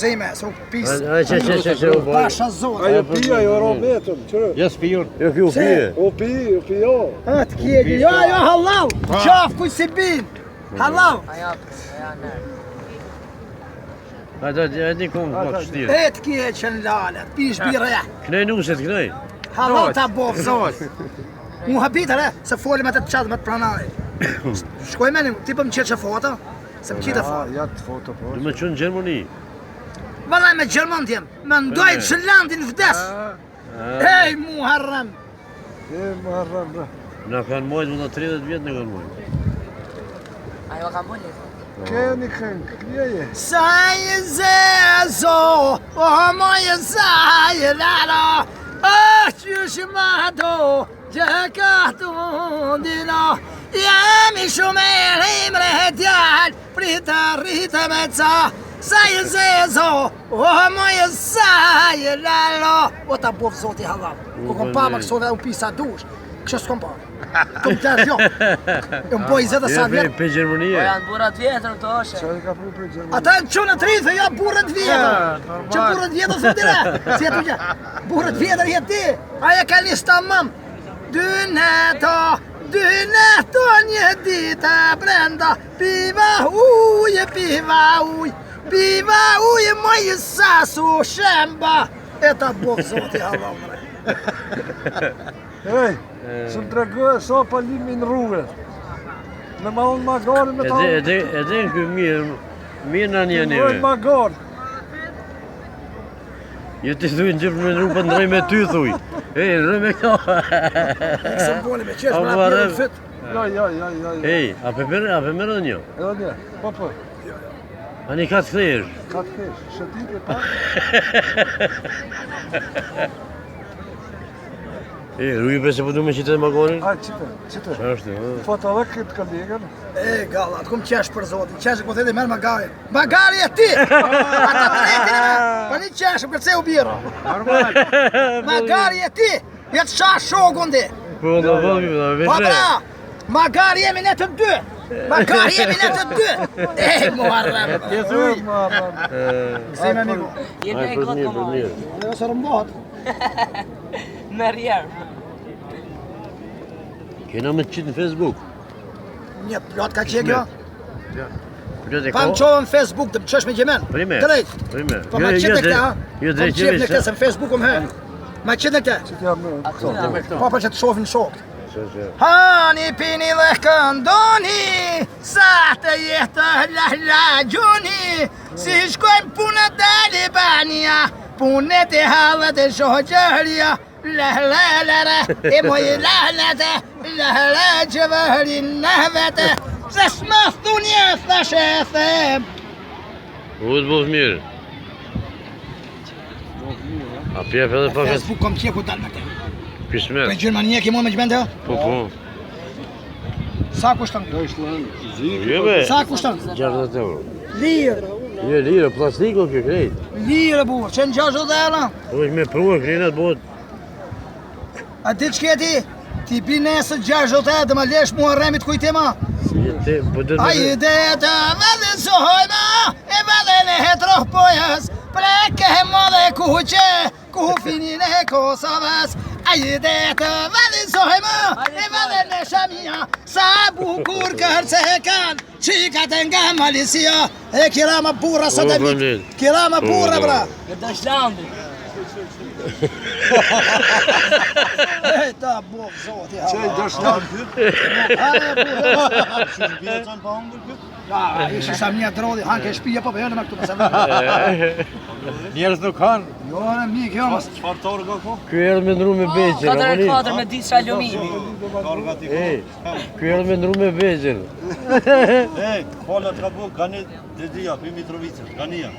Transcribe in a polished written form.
zime, s'u pisë. Që. Pasha zotë. Ajo pia, jo rometën, qërë? Ja s'pijon. Jo kjo pije. O pi, jo. Atë kjegi, jo halal. Qaf kuj si bin. Halal. Hajde kom pak shtirë. E të kje që në lalet, pish birë e. Knaj nuset, knaj. Halal ta bovë zotë. Mu habitare, se folim atë të qatë me të pranari. Shkoj menim, ti për më qetë që foto? Se më qita foto. Ja të foto, po. Du me qënë Gjermoni. Valaj me Gjermon t'jem, me ndojt që landin vdes. Ej, mu harram. E, më harram, bra. Na kanë mojt, më da 30 vjetë në kanë mojt. Ajo ka mojt? Keni këngë, kjeje. Saj zezo, o moj saj lalo, qysh ma do, që ka të ndino, jemi shumë e rimre djall, rita me ca, saj zezo, o moj saj lalo. O ta bovë zoti halal, ku kom pa më kësove u pisa dush, kështë s'kom pa. Të më tërë jo, më boj 20 sa vjetë. Pe Gjermoni Po e. janë burat vjetër të oshe. Qa e ka pru për Gjermani? Ata në qënë të rithë, ja burët vjetër. Që burët vjetër së tira. Si e tu që, burët vjetër jetë ti. Aja ka lista mëmë. Dy neto një dita brenda. Piva uj, moj sasu shemba. E ta bovë zoti halal mëre. Ej, së më tregoj so pa limi në rrugë. Me ma unë magarën me ta unë. Edhe në kjo mirë në një Në magarë. Jo ti thuj në gjëpë me në rrugë për ndrej me ty thuj. Ej, në me këto. Kësë më boli me qesh, më na pjerë në fit. Ja. Ej, a pe merë dhe një? Edhe një, po. A një ka të këthesh? Ka të kesh, shëtit e pa. Ej, rrujë se po du me qitë dhe magonin? A, qite. Qa është të? Foto edhe këtë kolegën. E, galla, atë kom qesh për zotin. Qesh e po thedi merë magari. Magari e ti! Ata të retin e me. Pa një qesh, për ce u birë. Magari e ti! Jetë shash shogun di. Po, në vëllë, në Pa veçre. bra! Magari jemi ne të dy! Magari jemi ne të dy! E, mu harram. Më harram. Zime miku. Jemi e gotë më mojë. Dhe së rëmbohat. Në rjerë. Kena me të qitë në Facebook. Një plot ka qe kjo. Plot e Pa më ko? qohë në Facebook të më qesh me gjemen. Prime. Drejt. Prime. Po ma qitë në këta, ha? Jo Po më drejt qitë në qevesh, këta, se në Facebook më hën. Ma qitë në këta. Qite jam në. Po për që të shofin shokët. ha? Hani, pini dhe këndoni, sa të jetë la gjuni, si shkojmë punët e Libania, punët e halët e shoqëria, la, e moj lahlete, la që vërin në vete, se s'më thunje thash e them. U të bëvë mirë. A pjef edhe pak e Facebook kom qeku dal me te. pismer. Për Gjermania ki mua me gjbente? Po. Sa kushton? Jo be, Sa kushton? 60 euro. Lirë. Jo lirë, plastiko kjo krejt. Lirë burë, që në 60 euro? Po është me prua krenat bot. A ti që ti? Ti pi nesër 60 euro dhe ma lesh mua remit kujtima? Po do A i dhe të vedhin sohojma, e vedhin e hetrohpojës, pleke e modhe kuqe, ku finin e Kosovës. A i dhe të vedhin sohojma, e vedhin e shamia, sa bukur kërce e kanë, qikat e nga Malisja, e kira ma burra sot e vit, kira ma burra bra. Në Dashlandit. E ta bok zoti ha. Qaj dështan Ja, ishi sa mja drodhi, hanke shpija po për me këtu pëse vërë. Njerës nuk kanë. Jo, në mik, jo mos. Ky erdhë me ndru me beqer. 4x4 me disë alumini. Ej, ky erdhë me ndru me beqer. Ej, kolla të ka bu, ka një dhe dhja, për Mitrovicës, ka një.